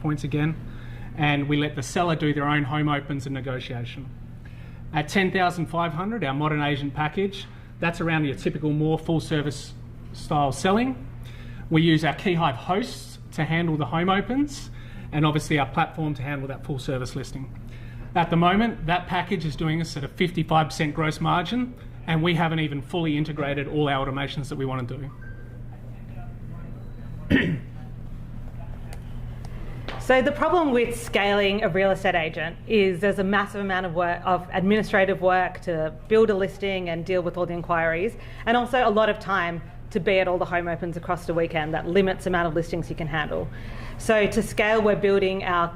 points again, and we let the seller do their own home opens and negotiation. At $10,500, our modern agent package, that's around your typical more full service style selling. We use our Keyhive hosts to handle the home opens, and obviously our platform to handle that full service listing. At the moment, that package is doing us at a 55% gross margin, and we haven't even fully integrated all our automations that we want to do. So the problem with scaling a real estate agent is there's a massive amount of work, of administrative work to build a listing and deal with all the inquiries, and also a lot of time to be at all the home opens across the weekend. That limits the amount of listings you can handle. So to scale, we're building our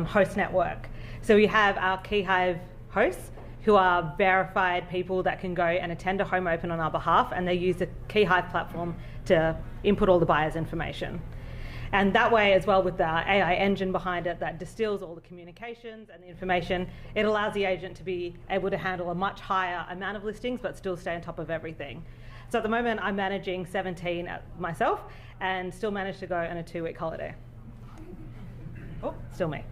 host network. So we have our Keyhive hosts, who are verified people that can go and attend a home open on our behalf, and they use the Keyhive platform to input all the buyer's information. And that way, as well, with the AI engine behind it that distills all the communications and the information, it allows the agent to be able to handle a much higher amount of listings but still stay on top of everything. So at the moment, I'm managing 17 myself and still manage to go on a 2-week holiday. Oh, still me.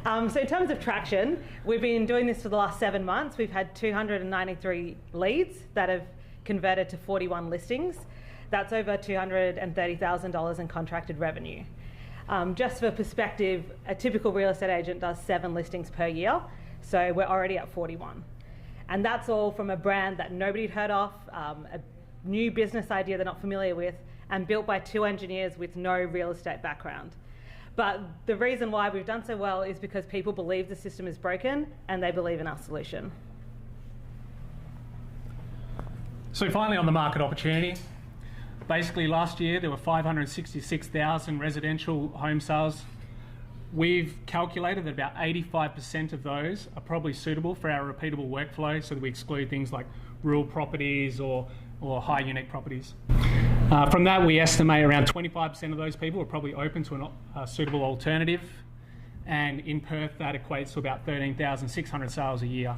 So in terms of traction, we've been doing this for the last 7 months. We've had 293 leads that have converted to 41 listings. That's over $230,000 in contracted revenue. Just for perspective, a typical real estate agent does 7 listings per year, so we're already at 41. And that's all from a brand that nobody'd heard of, a new business idea they're not familiar with, and built by 2 engineers with no real estate background. But the reason why we've done so well is because people believe the system is broken and they believe in our solution. So finally, on the market opportunity, basically last year there were 566,000 residential home sales. We've calculated that about 85% of those are probably suitable for our repeatable workflow, so that we exclude things like rural properties or high unique properties. From that, we estimate around 25% of those people are probably open to a suitable alternative, and in Perth that equates to about 13,600 sales a year.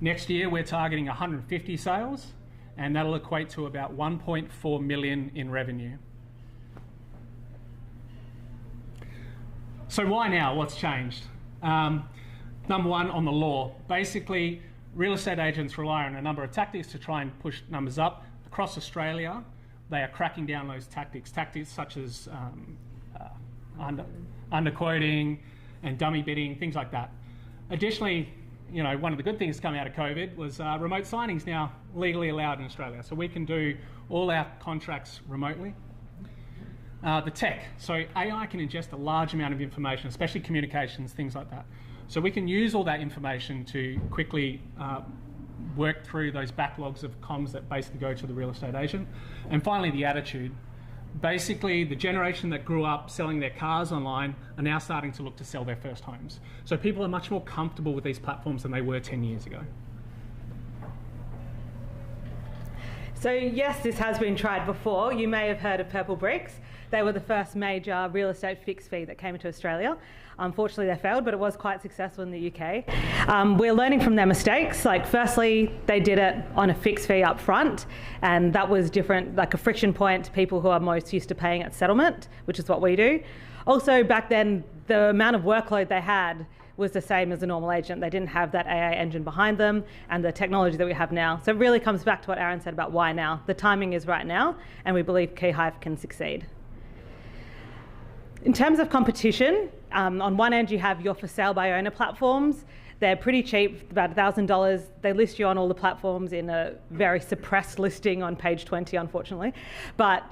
Next year we're targeting 150 sales, and that'll equate to about 1.4 million in revenue. So why now? What's changed? Number one, on the law. Basically, real estate agents rely on a number of tactics to try and push numbers up. Across Australia, they are cracking down those tactics such as underquoting and dummy bidding, things like that. Additionally, you know, one of the good things coming out of COVID was remote signings now legally allowed in Australia. So we can do all our contracts remotely. The tech, so AI can ingest a large amount of information, especially communications, things like that. So we can use all that information to quickly work through those backlogs of comms that basically go to the real estate agent. And finally, the attitude. Basically, the generation that grew up selling their cars online are now starting to look to sell their first homes. So people are much more comfortable with these platforms than they were 10 years ago. So yes, this has been tried before. You may have heard of Purple Bricks. They were the first major real estate fixed fee that came into Australia. Unfortunately, they failed, but it was quite successful in the UK. We're learning from their mistakes. Like, firstly, they did it on a fixed fee up front, and that was different, like a friction point to people who are most used to paying at settlement, which is what we do. Also, back then, the amount of workload they had was the same as a normal agent. They didn't have that AI engine behind them and the technology that we have now. So it really comes back to what Aaron said about why now. The timing is right now, and we believe Keyhive can succeed. In terms of competition, on one end you have your for sale by owner platforms. They're pretty cheap, about $1,000. They list you on all the platforms in a very suppressed listing on page 20, unfortunately. But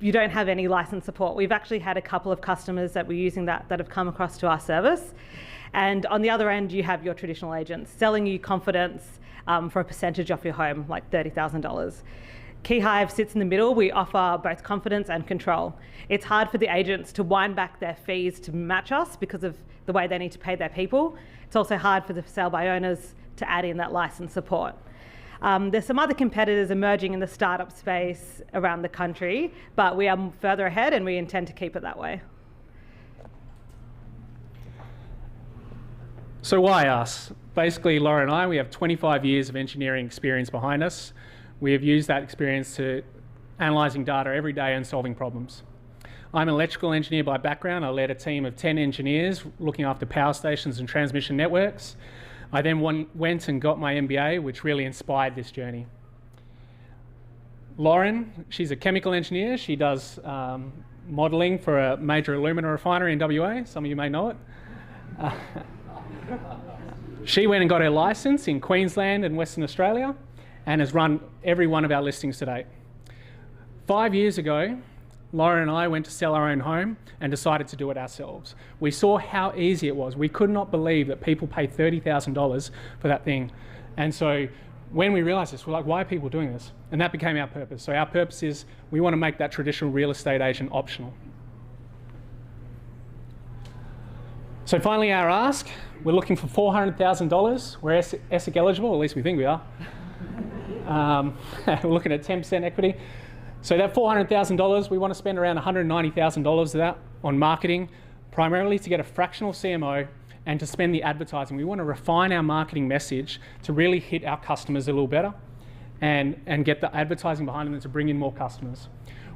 you don't have any license support. We've actually had a couple of customers that were using that have come across to our service. And on the other end, you have your traditional agents selling you confidence for a percentage off your home, like $30,000. Keyhive sits in the middle. We offer both confidence and control. It's hard for the agents to wind back their fees to match us because of the way they need to pay their people. It's also hard for the sale by owners to add in that license support. There's some other competitors emerging in the startup space around the country, but we are further ahead and we intend to keep it that way. So why us? Basically, Laura and I, we have 25 years of engineering experience behind us. We have used that experience to analysing data every day and solving problems. I'm an electrical engineer by background. I led a team of 10 engineers looking after power stations and transmission networks. I then went and got my MBA, which really inspired this journey. Lauren, she's a chemical engineer. She does modelling for a major alumina refinery in WA. Some of you may know it. She went and got her licence in Queensland and Western Australia and has run every one of our listings to date. 5 years ago, Lauren and I went to sell our own home and decided to do it ourselves. We saw how easy it was. We could not believe that people pay $30,000 for that thing. And so when we realised this, we're like, why are people doing this? And that became our purpose. So our purpose is we want to make that traditional real estate agent optional. So finally, our ask, we're looking for $400,000. We're ESIC eligible, at least we think we are. We're looking at 10% equity. So that $400,000, we want to spend around $190,000 of that on marketing, primarily to get a fractional CMO and to spend the advertising. We want to refine our marketing message to really hit our customers a little better and get the advertising behind them to bring in more customers.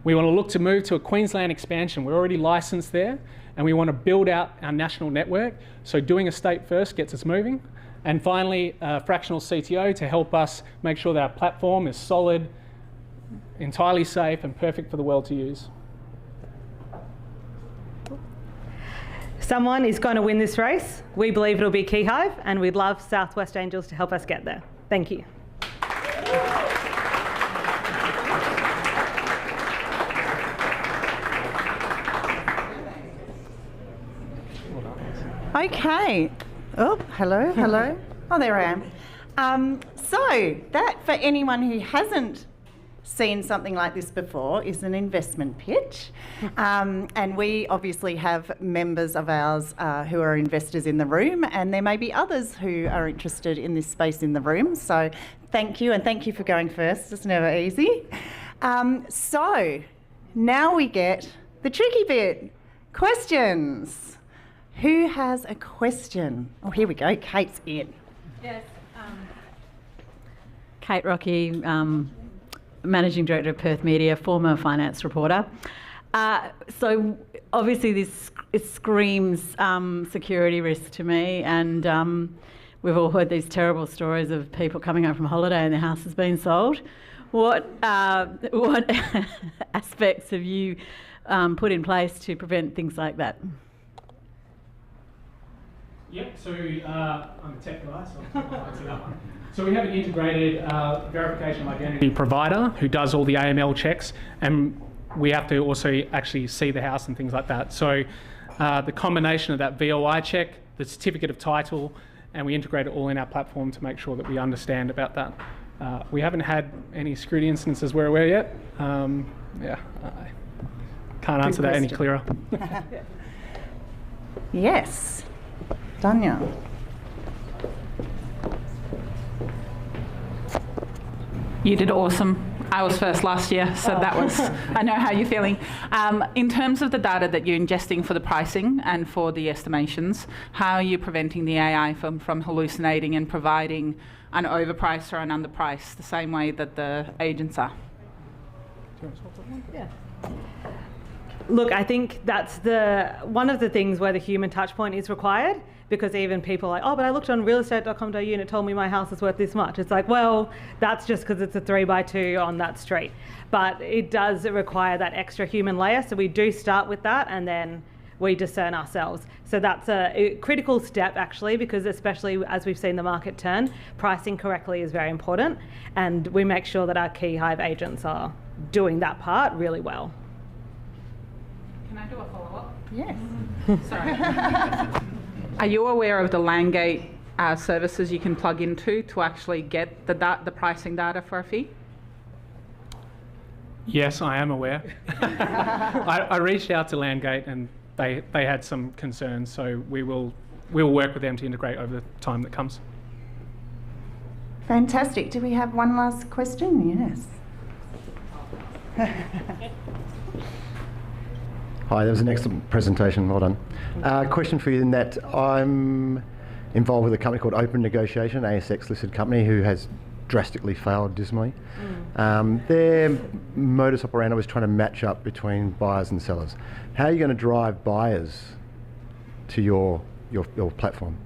We want to look to move to a Queensland expansion. We're already licensed there and we want to build out our national network. So doing a state first gets us moving. And finally, a fractional CTO to help us make sure that our platform is solid, entirely safe and perfect for the world to use. Someone is going to win this race. We believe it'll be Keyhive, and we'd love Southwest Angels to help us get there. Thank you. Okay. Oh, hello, hello. Oh, there I am. So that, for anyone who hasn't seen something like this before, is an investment pitch. And we obviously have members of ours who are investors in the room, and there may be others who are interested in this space in the room. So thank you, and thank you for going first. It's never easy. So now we get the tricky bit. Questions. Who has a question? Oh, here we go. Kate's in. Yes. Kate Rocky, Managing Director of Perth Media, former finance reporter. So obviously it screams security risk to me, and we've all heard these terrible stories of people coming home from holiday and their house has been sold. What aspects have you put in place to prevent things like that? Yep, so I'm a tech guy, so I'll answer that one. So we have an integrated verification of identity provider who does all the AML checks, and we have to also actually see the house and things like that. So the combination of that VOI check, the certificate of title, and we integrate it all in our platform to make sure that we understand about that. We haven't had any security instances we're aware yet. Yeah, I can't answer that any clearer. Yes. Danya. You did awesome. I was first last year, so that was, I know how you're feeling. In terms of the data that you're ingesting for the pricing and for the estimations, how are you preventing the AI from hallucinating and providing an overprice or an underprice the same way that the agents are? Yeah. Look, I think that's one of the things where the human touch point is required, because even people are like, oh, but I looked on realestate.com.au and it told me my house is worth this much. It's like, well, that's just because it's a 3x2 on that street. But it does require that extra human layer. So we do start with that and then we discern ourselves. So that's a critical step actually, because especially as we've seen the market turn, pricing correctly is very important. And we make sure that our Keyhive agents are doing that part really well. Can I do a follow-up? Yes. Sorry. Are you aware of the Landgate services you can plug into to actually get the pricing data for a fee? Yes, I am aware. I reached out to Landgate and they had some concerns, so we will work with them to integrate over the time that comes. Fantastic. Do we have one last question? Yes. Hi, that was an excellent presentation, well done. Question for you in that I'm involved with a company called Open Negotiation, ASX listed company who has drastically failed dismally. Their modus operandi was trying to match up between buyers and sellers. How are you going to drive buyers to your platform?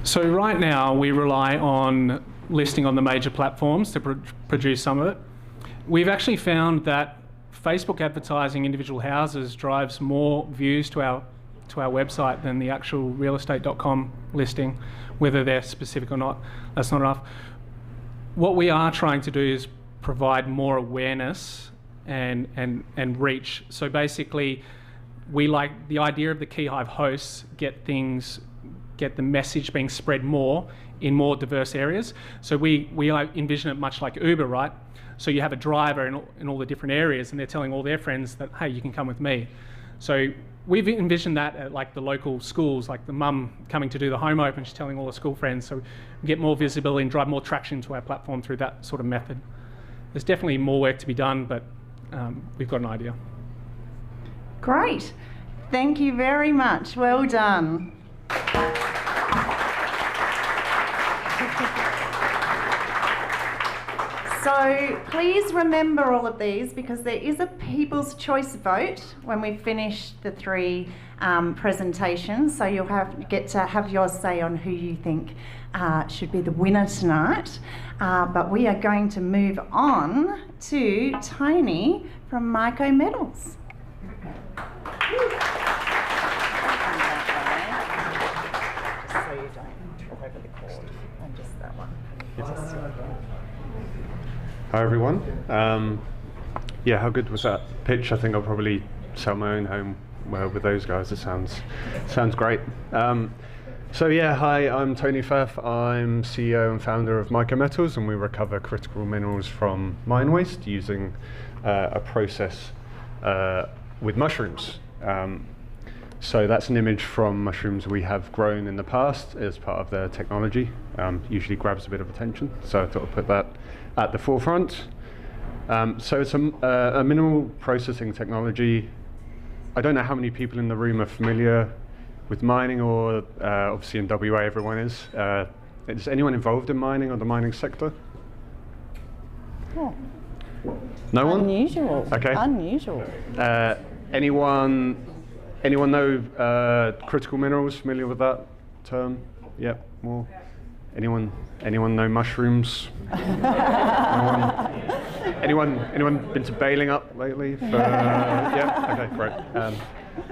So right now we rely on listing on the major platforms to produce some of it. We've actually found that Facebook advertising individual houses drives more views to our website than the actual realestate.com listing, whether they're specific or not. That's not enough. What we are trying to do is provide more awareness and reach. So basically, we like the idea of the Keyhive hosts get the message being spread more in more diverse areas. So we envision it much like Uber, right? So you have a driver in all the different areas, and they're telling all their friends that, hey, you can come with me. So we've envisioned that at like the local schools, like the mum coming to do the home open, she's telling all her school friends. So we get more visibility and drive more traction to our platform through that sort of method. There's definitely more work to be done, but we've got an idea. Great. Thank you very much. Well done. So please remember all of these, because there is a People's Choice vote when we finish the 3 presentations. So you'll get to have your say on who you think should be the winner tonight. But we are going to move on to Tony from Myco Metals. So you don't trip over the cord, and just that one. Hi everyone. Yeah, how good was that pitch? I think I'll probably sell my own home with those guys. It sounds great. So yeah, hi, I'm Tony Firth. I'm CEO and founder of Myco Metals, and we recover critical minerals from mine waste using a process with mushrooms. So that's an image from mushrooms we have grown in the past as part of their technology. Usually grabs a bit of attention, so I thought I'd put that at the forefront. So it's a mineral processing technology. I don't know how many people in the room are familiar with mining, or obviously in WA everyone is. Is anyone involved in mining or the mining sector? Oh. No one? Unusual. Okay. Unusual. Anyone know critical minerals? Familiar with that term? Yep. More. Anyone know mushrooms? Anyone been to bailing up lately? Yeah. Okay. Great.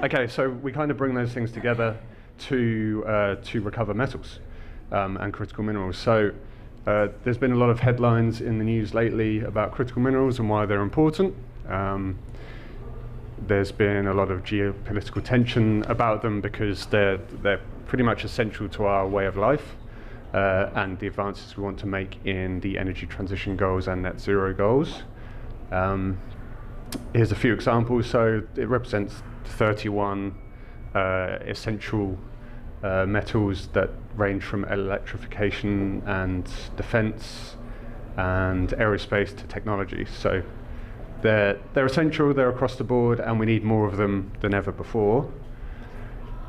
Okay. So we kind of bring those things together to recover metals and critical minerals. So there's been a lot of headlines in the news lately about critical minerals and why they're important. There's been a lot of geopolitical tension about them because they're pretty much essential to our way of life and the advances we want to make in the energy transition goals and net zero goals. Here's a few examples. So it represents 31 essential metals that range from electrification and defense and aerospace to technology. So they're essential, they're across the board, and we need more of them than ever before.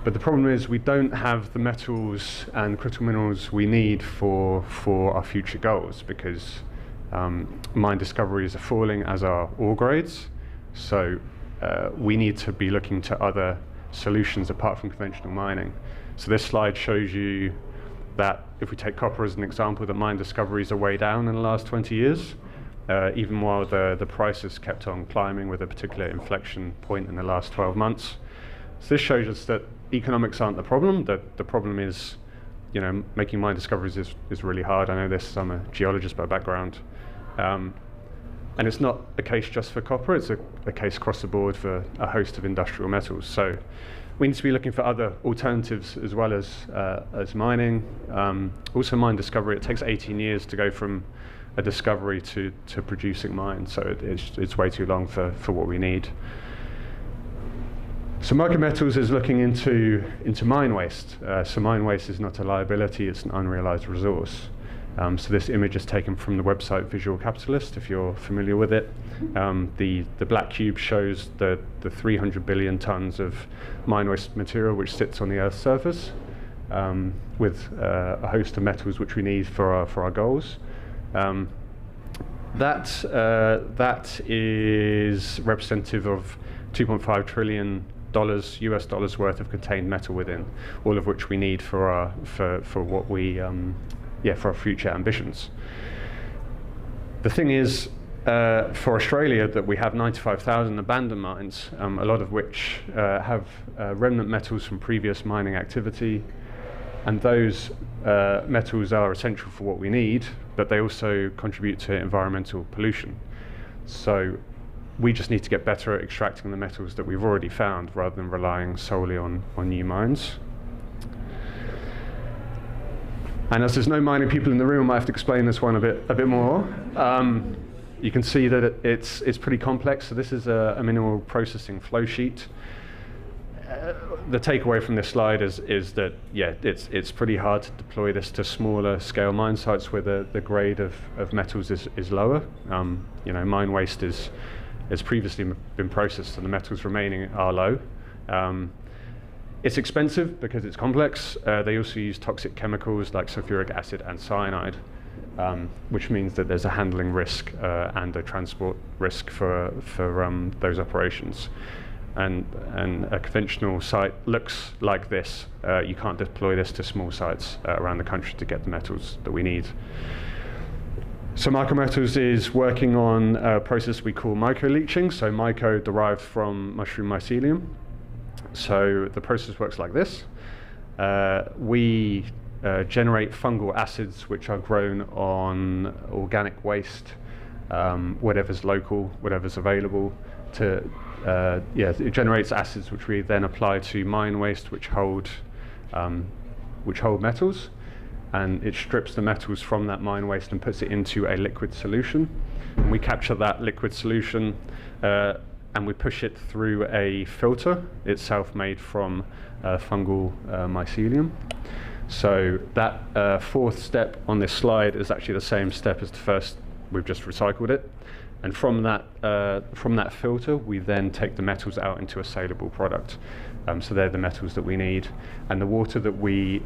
But the problem is we don't have the metals and critical minerals we need for our future goals, because mine discoveries are falling as are ore grades. So we need to be looking to other solutions apart from conventional mining. So this slide shows you that if we take copper as an example, the mine discoveries are way down in the last 20 years. Even while the prices kept on climbing with a particular inflection point in the last 12 months. So this shows us that economics aren't the problem. The problem is, making mine discoveries is really hard. I know this, I'm a geologist by background. And it's not a case just for copper, it's a case across the board for a host of industrial metals. So we need to be looking for other alternatives as well as mining. Also mine discovery, it takes 18 years to go from a discovery to producing mine, so it's way too long for what we need. So Myco Metals is looking into mine waste. So mine waste is not a liability, it's an unrealized resource. So this image is taken from the website Visual Capitalist, if you're familiar with it. The black cube shows the 300 billion tons of mine waste material which sits on the Earth's surface. with a host of metals which we need for our goals. That is representative of $2.5 trillion US dollars worth of contained metal within, all of which we need for what we for our future ambitions. The thing is, for Australia, that we have 95,000 abandoned mines, a lot of which have remnant metals from previous mining activity, and those metals are essential for what we need, but they also contribute to environmental pollution. So we just need to get better at extracting the metals that we've already found rather than relying solely on new mines. And as there's no mining people in the room, I might have to explain this one a bit more. You can see that it's pretty complex. So this is a mineral processing flow sheet. The takeaway from this slide is that it's pretty hard to deploy this to smaller scale mine sites where the grade of metals is lower. Mine waste has previously been processed and the metals remaining are low. It's expensive because it's complex. They also use toxic chemicals like sulfuric acid and cyanide, which means that there's a handling risk and a transport risk for those operations. And a conventional site looks like this. You can't deploy this to small sites around the country to get the metals that we need. So Mycometals is working on a process we call myco-leaching. So myco derived from mushroom mycelium. So the process works like this. We generate fungal acids which are grown on organic waste, whatever's local, whatever's available. It generates acids which we then apply to mine waste which hold metals. And it strips the metals from that mine waste and puts it into a liquid solution. And we capture that liquid solution and we push it through a filter, itself made from fungal mycelium. So that fourth step on this slide is actually the same step as the first. We've just recycled it. And from that filter, we then take the metals out into a saleable product. So they're the metals that we need. And the water that we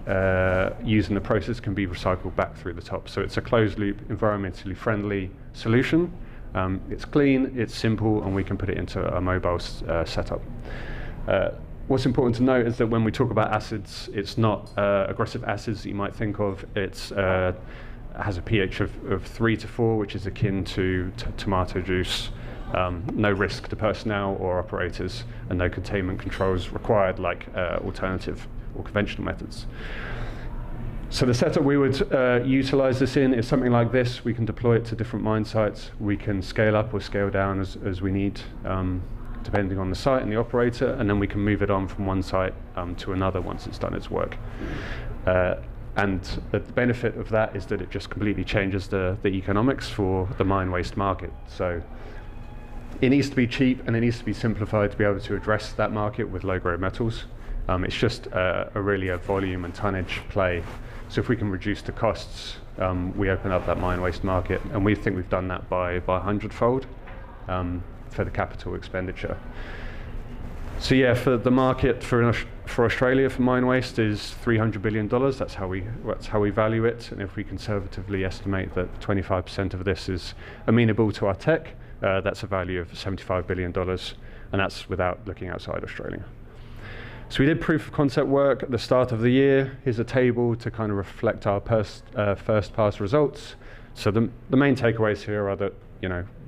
use in the process can be recycled back through the top. So it's a closed loop, environmentally friendly solution. It's clean, it's simple, and we can put it into a mobile setup. What's important to note is that when we talk about acids, it's not aggressive acids that you might think of. It's has a pH of 3 to 4, which is akin to tomato juice. No risk to personnel or operators, and no containment controls required like alternative or conventional methods. So the setup we would utilize this in is something like this. We can deploy it to different mine sites. We can scale up or scale down as we need, depending on the site and the operator, and then we can move it on from one site to another once it's done its work. And the benefit of that is that it just completely changes the economics for the mine waste market. So it needs to be cheap and it needs to be simplified to be able to address that market with low-grade metals. It's just really a volume and tonnage play. So if we can reduce the costs, we open up that mine waste market, and we think we've done that by 100-fold for the capital expenditure. So yeah, for the market for Australia for mine waste is $300 billion. That's how we value it. And if we conservatively estimate that 25% of this is amenable to our tech, that's a value of $75 billion, and that's without looking outside Australia. So we did proof of concept work at the start of the year. Here's a table to kind of reflect our first pass results. So the main takeaways here are that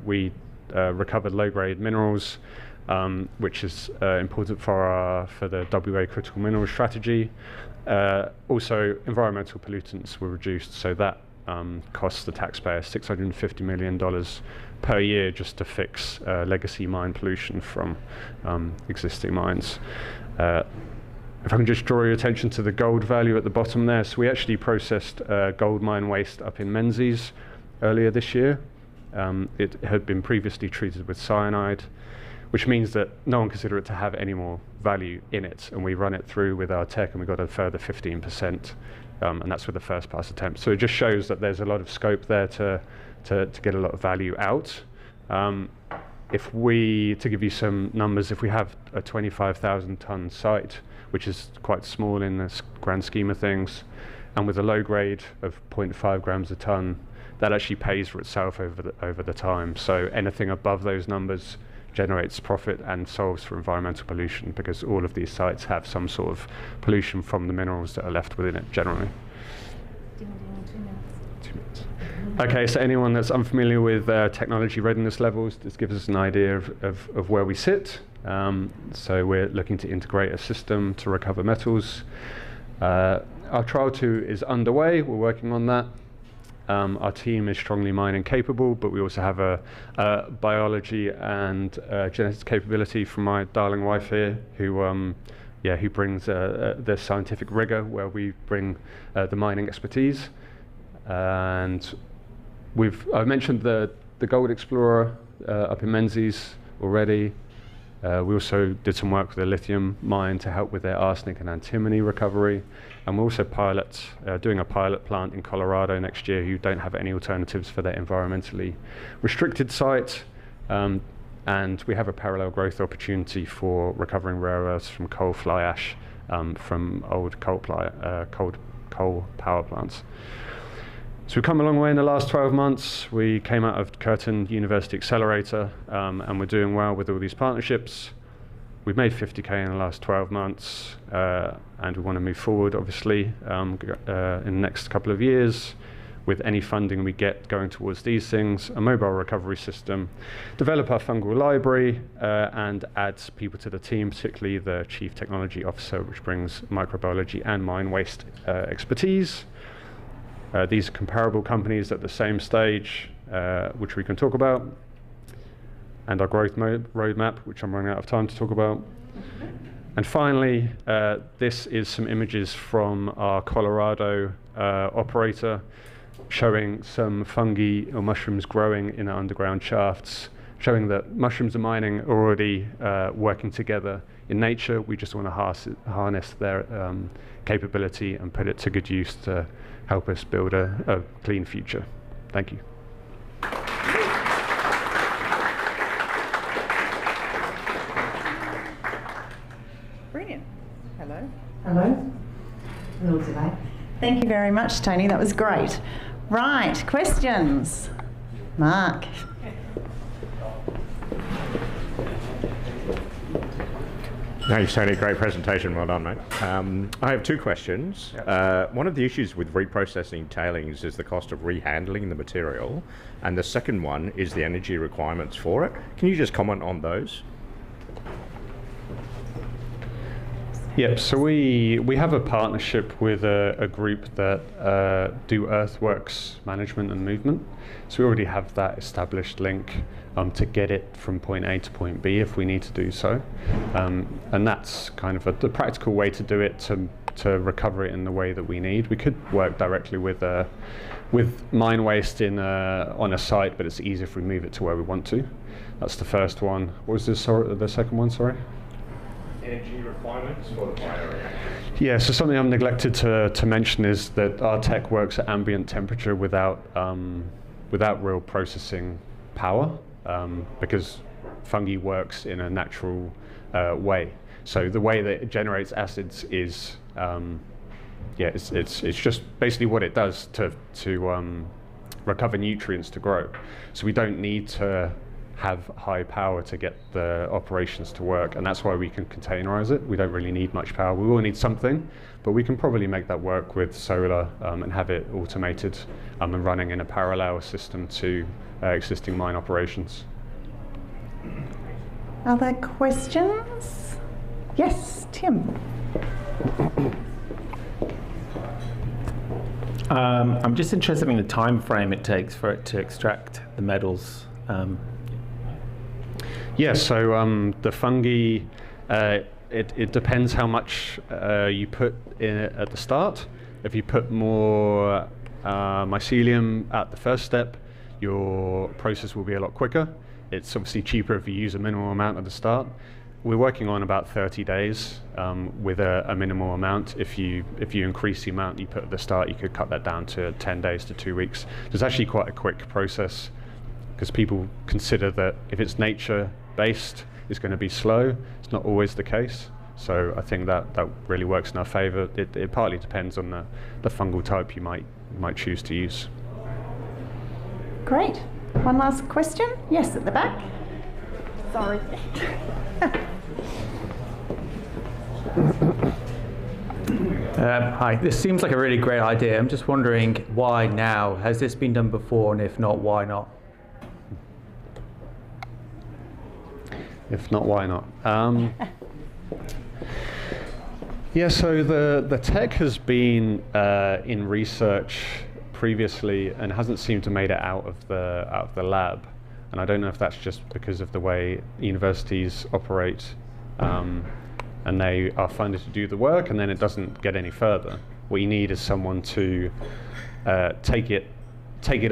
we recovered low-grade minerals, which is important for the WA critical mineral strategy. Also, environmental pollutants were reduced, so that costs the taxpayer $650 million per year just to fix legacy mine pollution from existing mines. If I can just draw your attention to the gold value at the bottom there. So we actually processed gold mine waste up in Menzies earlier this year. It had been previously treated with cyanide, which means that no one considered it to have any more value in it. And we run it through with our tech and we got a further 15%, and that's with the first pass attempt. So it just shows that there's a lot of scope there to get a lot of value out. to give you some numbers, if we have a 25,000 ton site, which is quite small in the grand scheme of things, and with a low grade of 0.5 grams a ton, that actually pays for itself over the time. So anything above those numbers generates profit and solves for environmental pollution, because all of these sites have some sort of pollution from the minerals that are left within it generally. 2 minutes. Okay, so anyone that's unfamiliar with technology readiness levels, this gives us an idea of where we sit. So we're looking to integrate a system to recover metals. Our trial 2 is underway. We're working on that. Our team is strongly mining capable, but we also have a biology and genetics capability from my darling wife here, who brings the scientific rigor where we bring the mining expertise. And I mentioned the Gold Explorer up in Menzies already. We also did some work with the lithium mine to help with their arsenic and antimony recovery. And we're also doing a pilot plant in Colorado next year, who don't have any alternatives for their environmentally restricted site. And we have a parallel growth opportunity for recovering rare earths from coal fly ash from old coal power plants. So we've come a long way in the last 12 months. We came out of Curtin University Accelerator, and we're doing well with all these partnerships. We've made 50K in the last 12 months, and we want to move forward, obviously, in the next couple of years with any funding we get going towards these things, a mobile recovery system, develop our fungal library, and add people to the team, particularly the Chief Technology Officer, which brings microbiology and mine waste expertise. These are comparable companies at the same stage, which we can talk about, and our growth roadmap, which I'm running out of time to talk about. And finally, this is some images from our Colorado operator, showing some fungi or mushrooms growing in our underground shafts, showing that mushrooms and mining are already working together in nature. We just want to harness their capability and put it to good use to help us build a clean future. Thank you. Brilliant. Hello. Hello. Hello today. Thank you very much, Tony. That was great. Right, questions? Mark. Thanks, Tony. Great presentation. Well done, mate. I have 2 questions. One of the issues with reprocessing tailings is the cost of rehandling the material, and the second one is the energy requirements for it. Can you just comment on those? Yep, so we have a partnership with a group that do earthworks management and movement. So we already have that established link to get it from point A to point B if we need to do so. And that's kind of the practical way to do it, to recover it in the way that we need. We could work directly with mine waste on a site, but it's easier if we move it to where we want to. That's the first one. What was the second one, sorry? Energy requirements for the bioreactor. Yeah, so something I've neglected to mention is that our tech works at ambient temperature without real processing power, because fungi works in a natural way. So the way that it generates acids is, it's just basically what it does to recover nutrients to grow. So we don't need to have high power to get the operations to work, and that's why we can containerize it. We don't really need much power. We will need something, but we can probably make that work with solar and have it automated and running in a parallel system to existing mine operations. Other questions? Yes, Tim. I'm just interested in the time frame it takes for it to extract the metals. Yeah, so the fungi, it depends how much you put in it at the start. If you put more mycelium at the first step, your process will be a lot quicker. It's obviously cheaper if you use a minimal amount at the start. We're working on about 30 days with a minimal amount. If you increase the amount you put at the start, you could cut that down to 10 days to 2 weeks. So it's actually quite a quick process. because people consider that if it's nature-based, it's going to be slow. It's not always the case. So I think that really works in our favour. It partly depends on the fungal type you might choose to use. Great. One last question. Yes, at the back. Sorry. Hi, this seems like a really great idea. I'm just wondering why now? Has this been done before, and if not, why not? If not, why not? Yeah, so the tech has been in research previously and hasn't seemed to made it out of the lab. And I don't know if that's just because of the way universities operate, and they are funded to do the work, and then it doesn't get any further. What you need is someone to take it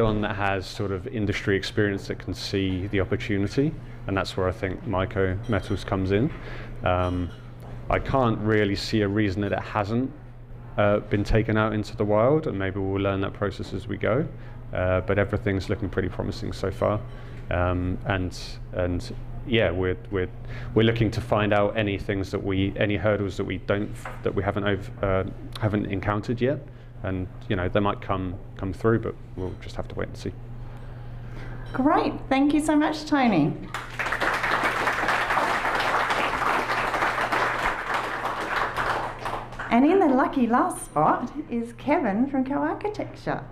on that has sort of industry experience that can see the opportunity, and that's where I think Myco Metals comes in. I can't really see a reason that it hasn't been taken out into the wild, and maybe we'll learn that process as we go. But everything's looking pretty promising so far, and yeah, we're looking to find out any hurdles that we haven't encountered yet, and they might come through, but we'll just have to wait and see. Great. Thank you so much, Tony. And in the lucky last spot is Kevin from Co-Architecture.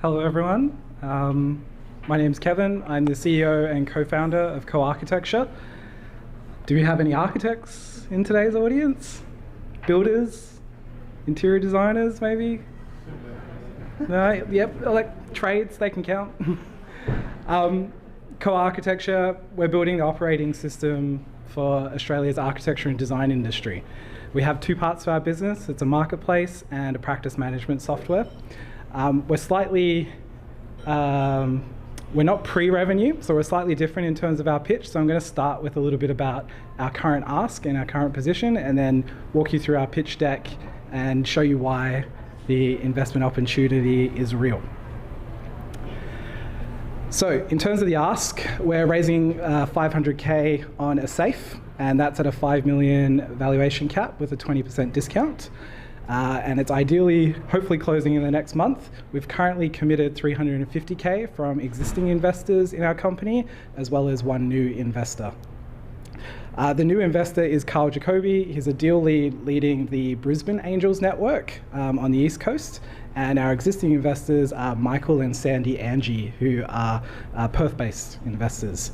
Hello everyone, my name's Kevin. I'm the CEO and co-founder of Co-Architecture. Do we have any architects in today's audience? Builders? Interior designers maybe? No, yep, like trades, they can count. Co-Architecture, we're building the operating system for Australia's architecture and design industry. We have two parts to our business. It's a marketplace and a practice management software. We're not pre-revenue, so we're slightly different in terms of our pitch. So I'm going to start with a little bit about our current ask and our current position, and then walk you through our pitch deck and show you why the investment opportunity is real. So in terms of the ask, we're raising 500K on a safe, and that's at a 5 million valuation cap with a 20% discount. And it's ideally, hopefully closing in the next month. We've currently committed 350K from existing investors in our company, as well as one new investor. The new investor is Carl Jacoby. He's a deal lead leading the Brisbane Angels network on the East Coast. And our existing investors are Michael and Sandy Angie, who are Perth-based investors.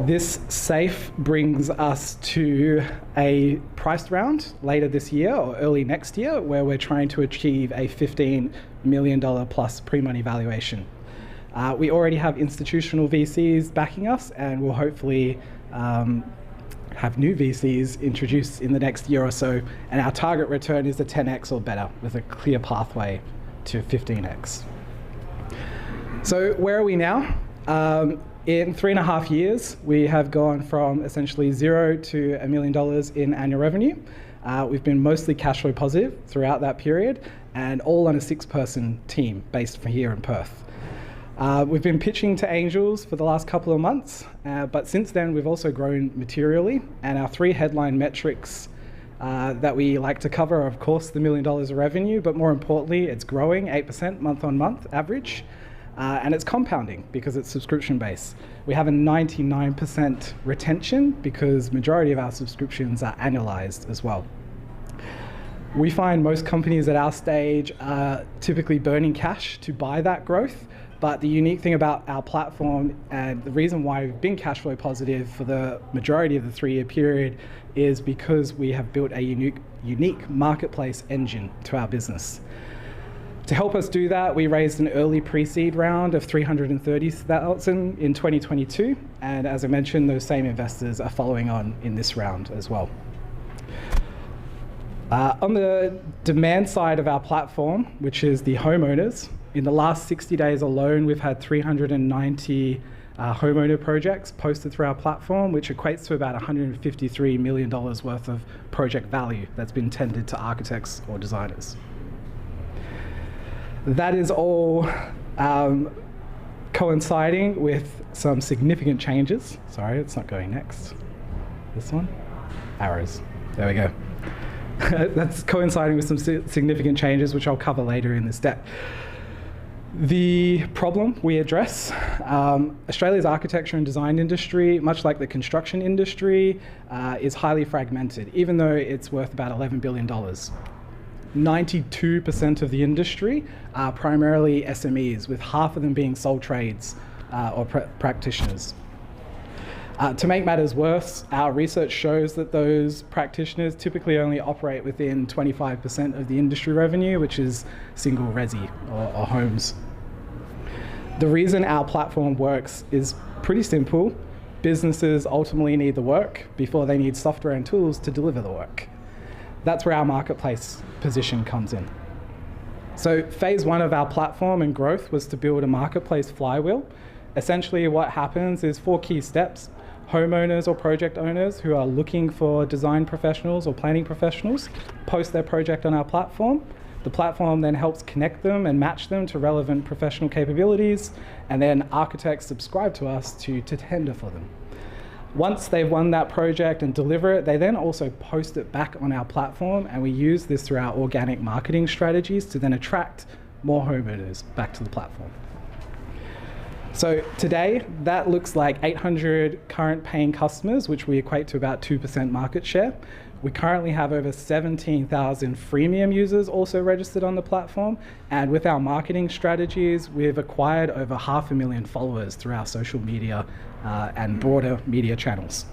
This safe brings us to a priced round later this year or early next year, where we're trying to achieve a $15 million plus pre-money valuation. We already have institutional VCs backing us, and we'll hopefully have new VCs introduced in the next year or so, and our target return is a 10x or better with a clear pathway to 15x. So where are we now? In 3.5 years, we have gone from essentially $0 to $1 million in annual revenue. We've been mostly cash flow positive throughout that period, and all on a 6-person team based here in Perth. We've been pitching to angels for the last couple of months, but since then we've also grown materially, and our 3 headline metrics that we like to cover are, of course, the $1 million of revenue, but more importantly, it's growing 8% month on month average. And it's compounding because it's subscription based. We have a 99% retention because majority of our subscriptions are annualized as well. We find most companies at our stage are typically burning cash to buy that growth, but the unique thing about our platform, and the reason why we've been cash flow positive for the majority of the 3-year period, is because we have built a unique marketplace engine to our business. To help us do that, we raised an early pre-seed round of $330,000 in 2022, and as I mentioned, those same investors are following on in this round as well. On the demand side of our platform, which is the homeowners, in the last 60 days alone, we've had 390 homeowner projects posted through our platform, which equates to about $153 million worth of project value that's been tendered to architects or designers. That is all coinciding with some significant changes. Sorry, it's not going next. This one? Arrows. There we go. That's coinciding with some significant changes, which I'll cover later in this deck. The problem we address, Australia's architecture and design industry, much like the construction industry, is highly fragmented, even though it's worth about $11 billion. 92% of the industry are primarily SMEs, with half of them being sole trades or practitioners. To make matters worse, our research shows that those practitioners typically only operate within 25% of the industry revenue, which is single resi or homes. The reason our platform works is pretty simple. Businesses ultimately need the work before they need software and tools to deliver the work. That's where our marketplace position comes in. So phase one of our platform and growth was to build a marketplace flywheel. Essentially what happens is 4 key steps. Homeowners or project owners who are looking for design professionals or planning professionals post their project on our platform. The platform then helps connect them and match them to relevant professional capabilities, and then architects subscribe to us to tender for them. Once they've won that project and deliver it, they then also post it back on our platform, and we use this through our organic marketing strategies to then attract more homeowners back to the platform. So today, that looks like 800 current paying customers, which we equate to about 2% market share. We currently have over 17,000 freemium users also registered on the platform. And with our marketing strategies, we've acquired over 500,000 followers through our social media and broader media channels.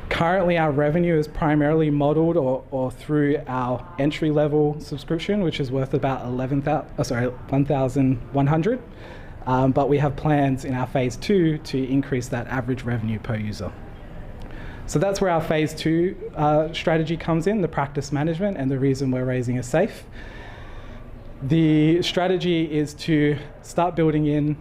Currently, our revenue is primarily modeled or through our entry-level subscription, which is worth about 1,100. But we have plans in our phase 2 to increase that average revenue per user. So that's where our phase 2 strategy comes in, the practice management, and the reason we're raising a SAFE. The strategy is to start building in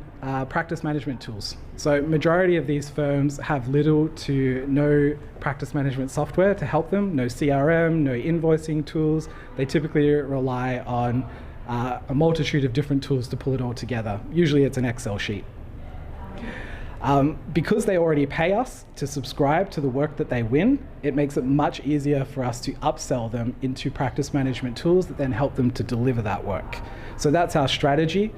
practice management tools. So majority of these firms have little to no practice management software to help them, no CRM, no invoicing tools. They typically rely on a multitude of different tools to pull it all together. Usually it's an Excel sheet. Because they already pay us to subscribe to the work that they win, it makes it much easier for us to upsell them into practice management tools that then help them to deliver that work. So that's our strategy.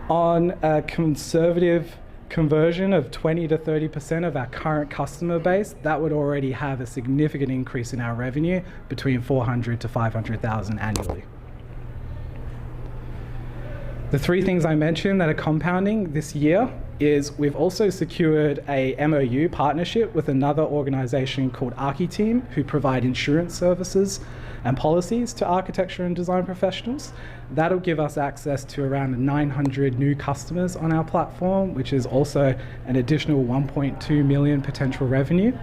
On a conservative conversion of 20 to 30% of our current customer base, that would already have a significant increase in our revenue between 400 to 500,000 annually. The 3 things I mentioned that are compounding this year is we've also secured a MOU partnership with another organization called ArchiTeam, who provide insurance services and policies to architecture and design professionals. That'll give us access to around 900 new customers on our platform, which is also an additional 1.2 million potential revenue.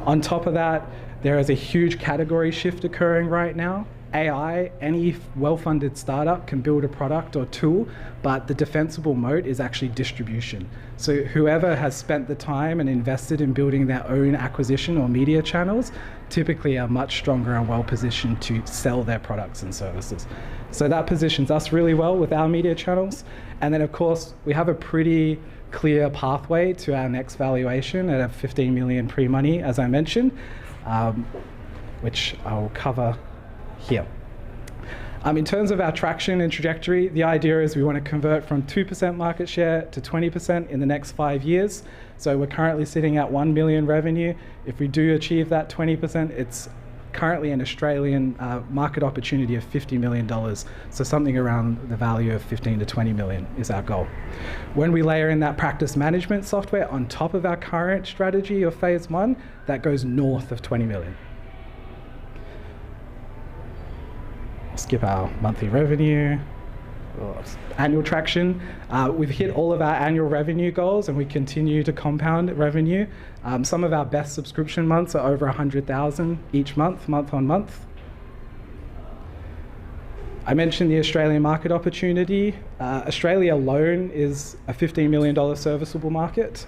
On top of that, there is a huge category shift occurring right now. AI, any well-funded startup can build a product or tool, but the defensible moat is actually distribution. So whoever has spent the time and invested in building their own acquisition or media channels typically are much stronger and well-positioned to sell their products and services. So that positions us really well with our media channels. And then of course, we have a pretty clear pathway to our next valuation at a 15 million pre-money, as I mentioned, which I will cover here. In terms of our traction and trajectory, the idea is we want to convert from 2% market share to 20% in the next 5 years. So we're currently sitting at 1 million revenue. If we do achieve that 20%, it's currently an Australian market opportunity of $50 million. So something around the value of 15 to 20 million is our goal. When we layer in that practice management software on top of our current strategy of phase 1, that goes north of 20 million. Skip our monthly revenue, annual traction. We've hit all of our annual revenue goals and we continue to compound revenue. Some of our best subscription months are over 100,000 each month, month on month. I mentioned the Australian market opportunity. Australia alone is a $15 million serviceable market.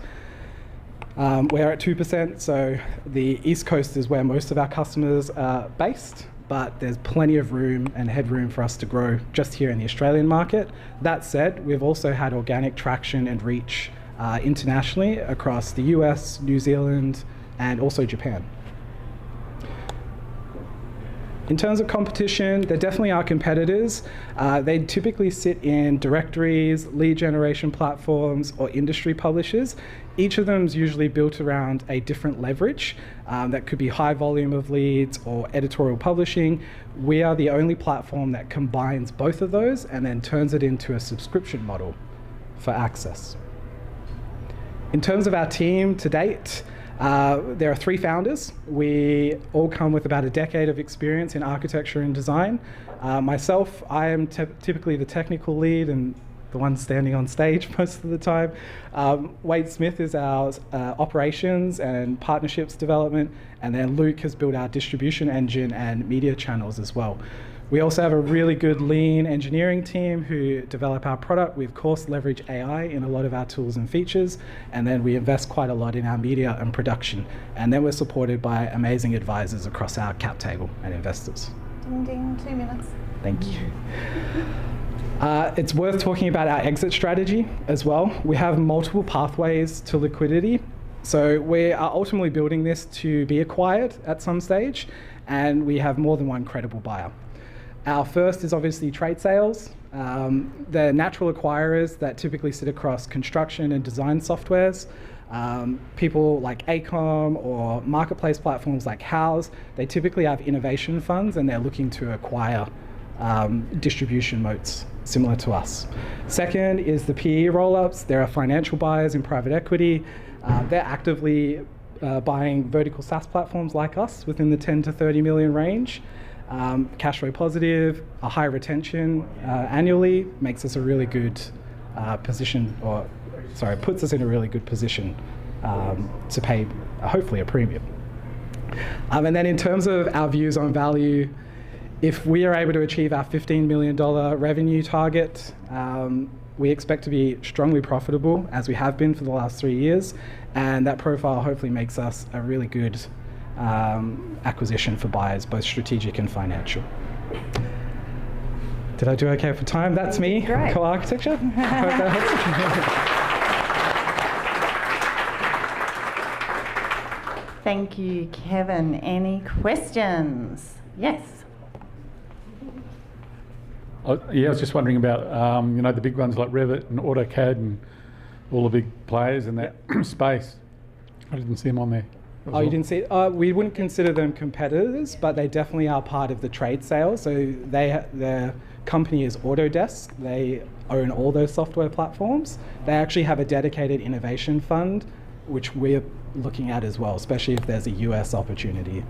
We're at 2%, so the East Coast is where most of our customers are based, but there's plenty of room and headroom for us to grow just here in the Australian market. That said, we've also had organic traction and reach internationally across the US, New Zealand, and also Japan. In terms of competition, there definitely are competitors. They typically sit in directories, lead generation platforms, or industry publishers. Each of them is usually built around a different leverage. That could be high volume of leads or editorial publishing. We are the only platform that combines both of those and then turns it into a subscription model for access. In terms of our team to date, there are 3 founders. We all come with about a decade of experience in architecture and design. Myself, I am typically the technical lead and the one standing on stage most of the time. Wade Smith is our operations and partnerships development, and then Luke has built our distribution engine and media channels as well. We also have a really good lean engineering team who develop our product. We of course leverage AI in a lot of our tools and features, and then we invest quite a lot in our media and production. And then we're supported by amazing advisors across our cap table and investors. Ding ding, 2 minutes. Thank you. It's worth talking about our exit strategy as well. We have multiple pathways to liquidity. So we are ultimately building this to be acquired at some stage, and we have more than one credible buyer. Our first is obviously trade sales. They're natural acquirers that typically sit across construction and design softwares. People like ACOM or marketplace platforms like House, they typically have innovation funds and they're looking to acquire distribution moats similar to us. Second is the PE roll-ups. There are financial buyers in private equity. They're actively buying vertical SaaS platforms like us within the 10 to 30 million range. Cash flow positive, a high retention annually makes us a really good position, puts us in a really good position to pay hopefully a premium. And then in terms of our views on value, if we are able to achieve our $15 million revenue target, we expect to be strongly profitable as we have been for the last 3 years, and that profile hopefully makes us a really good acquisition for buyers, both strategic and financial. Did I do okay for time? That's me, co-architecture. Hope that helps. Thank you, Kevin. Any questions? Yes. Yeah, I was just wondering about the big ones like Revit and AutoCAD and all the big players in that space. I didn't see them on there. Oh, you didn't see it? We wouldn't consider them competitors, but they definitely are part of the trade sale. So their company is Autodesk. They own all those software platforms. They actually have a dedicated innovation fund, which we're looking at as well, especially if there's a US opportunity.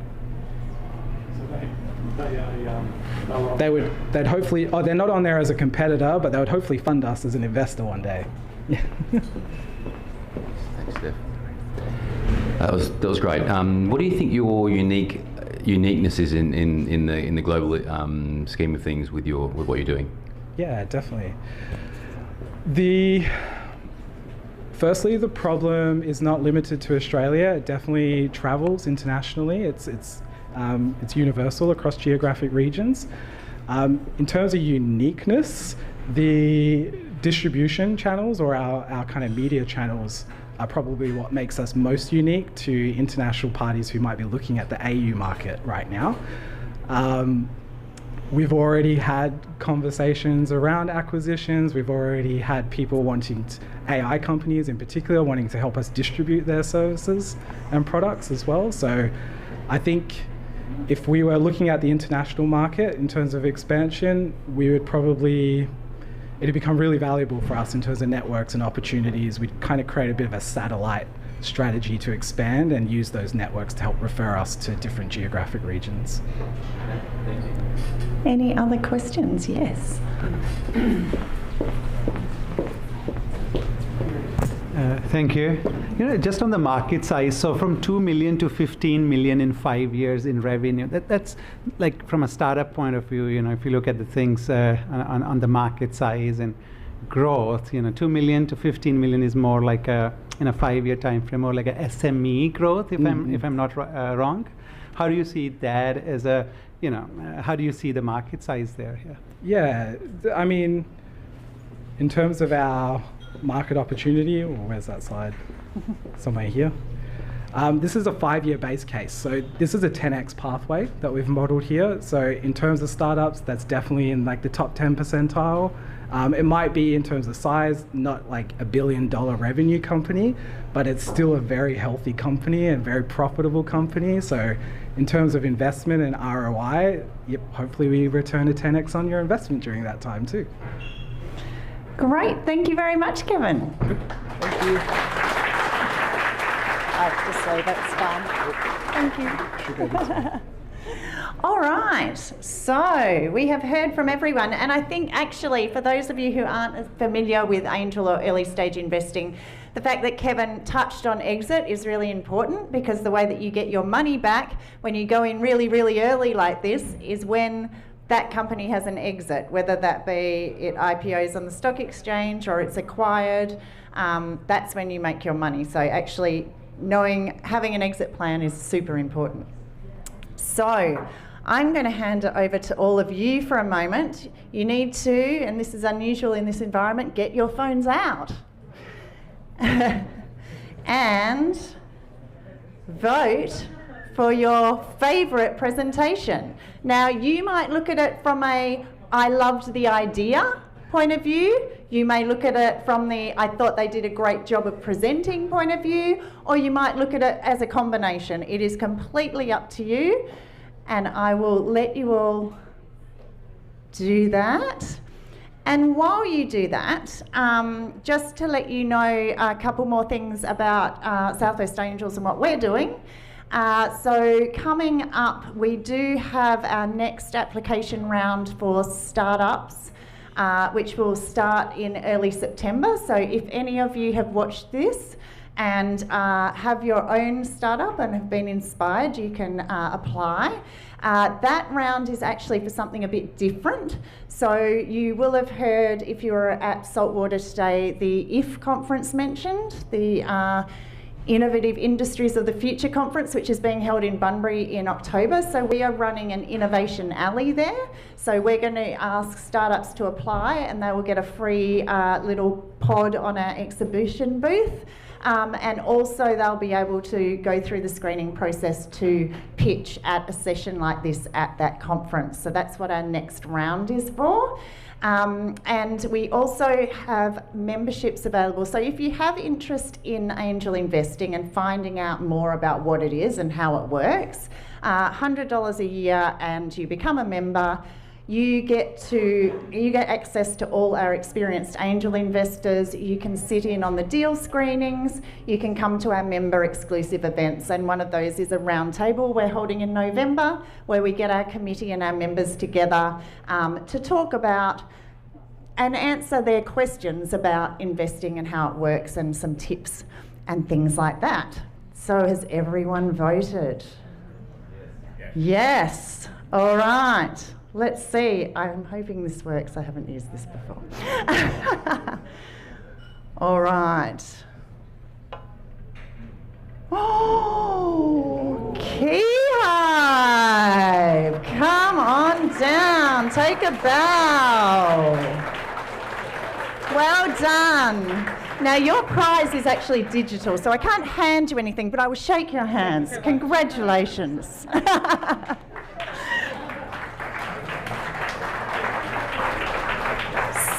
They'd hopefully, they're not on there as a competitor, but they would hopefully fund us as an investor one day. Yeah. Thanks, Steph. That was great. What do you think your uniqueness is in the global scheme of things with what you're doing? Yeah, definitely. Firstly, the problem is not limited to Australia. It definitely travels internationally. It's universal across geographic regions. In terms of uniqueness, the distribution channels or our kind of media channels are probably what makes us most unique to international parties who might be looking at the AU market right now. We've already had conversations around acquisitions. We've already had people AI companies in particular, wanting to help us distribute their services and products as well. So I think if we were looking at the international market in terms of expansion, it'd become really valuable for us in terms of networks and opportunities. We'd kind of create a bit of a satellite strategy to expand and use those networks to help refer us to different geographic regions. Any other questions? Yes. Thank you. Just on the market size, so from 2 million to 15 million in 5 years in revenue, that's like from a startup point of view, if you look at the things on the market size and growth, 2 million to 15 million is more like in a 5-year time frame, or like a SME growth, if I'm not wrong. How do you see that as a, how do you see the market size there? Yeah, I mean, in terms of our market opportunity, or where's that slide? Somewhere here. This is a 5-year base case. So this is a 10x pathway that we've modeled here. So in terms of startups, that's definitely in like the top 10 percentile. It might be in terms of size, not like a $1 billion revenue company, but it's still a very healthy company and very profitable company. So in terms of investment and ROI, hopefully we return a 10x on your investment during that time too. Great, thank you very much, Kevin. Thank you. I have to say that's fine. Thank you. All right, so we have heard from everyone, and I think actually for those of you who aren't familiar with angel or early stage investing, the fact that Kevin touched on exit is really important, because the way that you get your money back when you go in really, really early like this is when that company has an exit, whether that be it IPOs on the stock exchange or it's acquired. That's when you make your money. So actually having an exit plan is super important. So I'm going to hand it over to all of you for a moment. You need to, and this is unusual in this environment, get your phones out and vote for your favourite presentation. Now, you might look at it from a I loved the idea point of view. You may look at it from the I thought they did a great job of presenting point of view, or you might look at it as a combination. It is completely up to you, and I will let you all do that. And while you do that, just to let you know a couple more things about Southwest Angels and what we're doing. So coming up, we do have our next application round for startups, which will start in early September. So if any of you have watched this and have your own startup and have been inspired, you can apply. That round is actually for something a bit different. So you will have heard, if you were at Saltwater today, the IF conference mentioned, the Innovative Industries of the Future conference, which is being held in Bunbury in October. So we are running an innovation alley there. So we're going to ask startups to apply, and they will get a free little pod on our exhibition booth. And also they'll be able to go through the screening process to pitch at a session like this at that conference. So that's what our next round is for. And we also have memberships available. So if you have interest in angel investing and finding out more about what it is and how it works, $100 a year and you become a member, you get access to all our experienced angel investors. You can sit in on the deal screenings. You can come to our member exclusive events, and one of those is a roundtable we're holding in November, where we get our committee and our members together to talk about and answer their questions about investing and how it works, and some tips and things like that. So has everyone voted? Yes. All right. Let's see. I'm hoping this works. I haven't used this before. All right. Oh, Keyhive. Come on down. Take a bow. Well done. Now, your prize is actually digital, so I can't hand you anything, but I will shake your hands. Congratulations.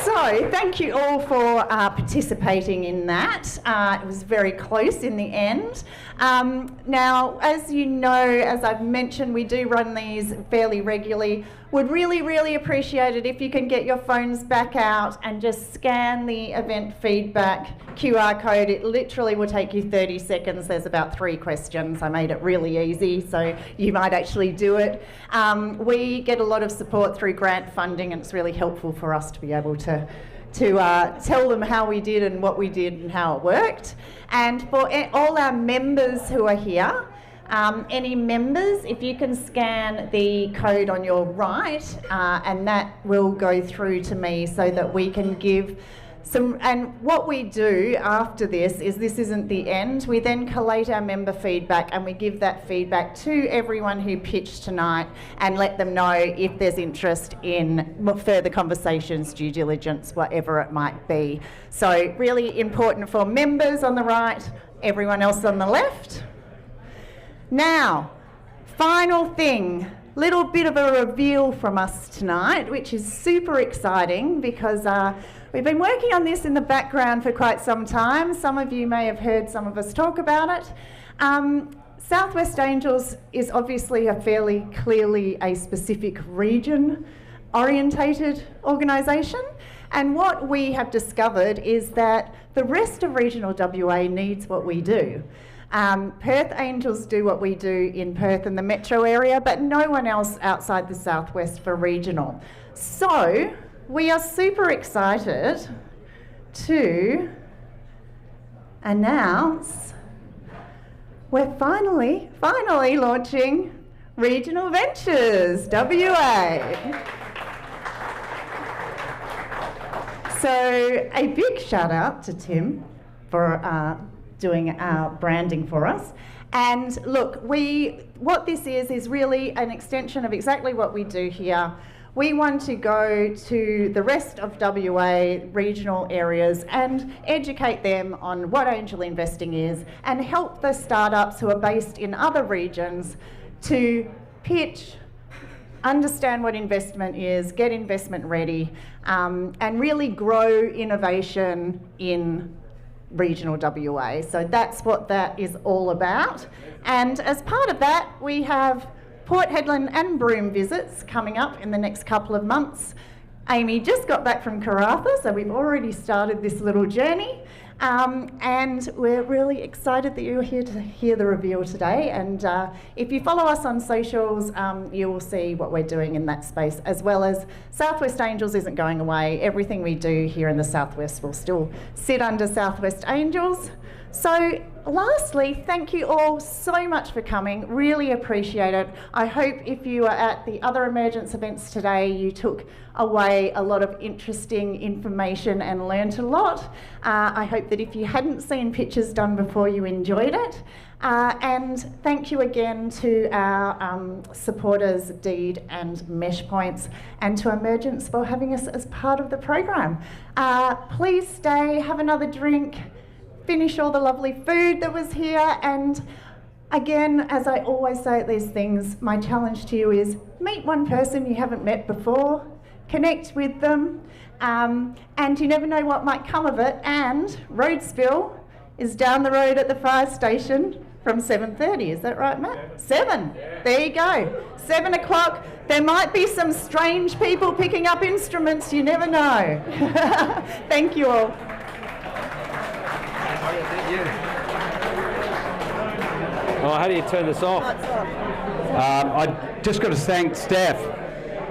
So, thank you all for participating in that. It was very close in the end. Now, as you know, as I've mentioned, we do run these fairly regularly. Would really, really appreciate it if you can get your phones back out and just scan the event feedback QR code. It literally will take you 30 seconds. There's about 3 questions. I made it really easy, so you might actually do it. We get a lot of support through grant funding, and it's really helpful for us to be able to to tell them how we did and what we did and how it worked. And for all our members who are here, any members, if you can scan the code on your right, and that will go through to me so that we can give some. And what we do after this isn't the end. We then collate our member feedback and we give that feedback to everyone who pitched tonight and let them know if there's interest in further conversations, due diligence, whatever it might be. So really important for members on the right, everyone else on the left. Now, final thing, little bit of a reveal from us tonight, which is super exciting because we've been working on this in the background for quite some time. Some of you may have heard some of us talk about it. Southwest Angels is obviously a fairly clearly a specific region orientated organisation. And what we have discovered is that the rest of regional WA needs what we do. Perth Angels do what we do in Perth and the metro area, but no one else outside the southwest for regional. So we are super excited to announce we're finally launching Regional Ventures WA. So a big shout out to Tim for doing our branding for us. And look, what this is really an extension of exactly what we do here. We want to go to the rest of WA regional areas and educate them on what angel investing is and help the startups who are based in other regions to pitch, understand what investment is, get investment ready, and really grow innovation in regional WA. So that's what that is all about. And as part of that, we have Port Hedland and Broome visits coming up in the next couple of months. Amy just got back from Karratha, so we've already started this little journey. And we're really excited that you're here to hear the reveal today. And if you follow us on socials, you will see what we're doing in that space, as well as Southwest Angels isn't going away. Everything we do here in the Southwest will still sit under Southwest Angels. So lastly, thank you all so much for coming. Really appreciate it. I hope if you were at the other emergence events today, you took away a lot of interesting information and learnt a lot. I hope that if you hadn't seen pictures done before, you enjoyed it. And thank you again to our supporters, Deed and Meshpoints, and to Emergence for having us as part of the program. Please stay, have another drink, finish all the lovely food that was here, and again, as I always say at these things, my challenge to you is meet one person you haven't met before, connect with them, and you never know what might come of it. And Roadspill is down the road at the fire station from 7:30, is that right, Matt? 7, there you go, 7 o'clock. There might be some strange people picking up instruments, you never know. Thank you all. Oh, how do you turn this off? I just got to thank Steph.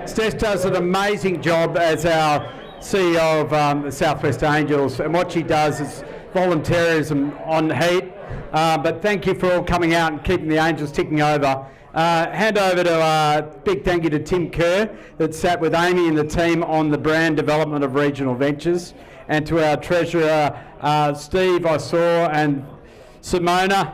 Steph does an amazing job as our CEO of the Southwest Angels, and what she does is volunteerism on heat. But thank you for all coming out and keeping the Angels ticking over. Hand over to big thank you to Tim Kerr that sat with Amy and the team on the brand development of Regional Ventures, and to our treasurer Steve, I saw, and Simona.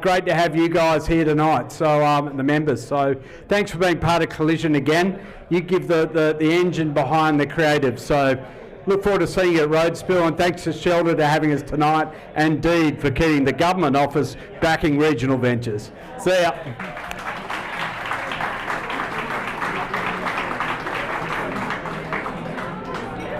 Great to have you guys here tonight, so the members. So thanks for being part of Collision again. You give the engine behind the creative. So look forward to seeing you at Roadspill, and thanks to Shelter for having us tonight, and Deed for keeping the government office backing Regional Ventures. See ya.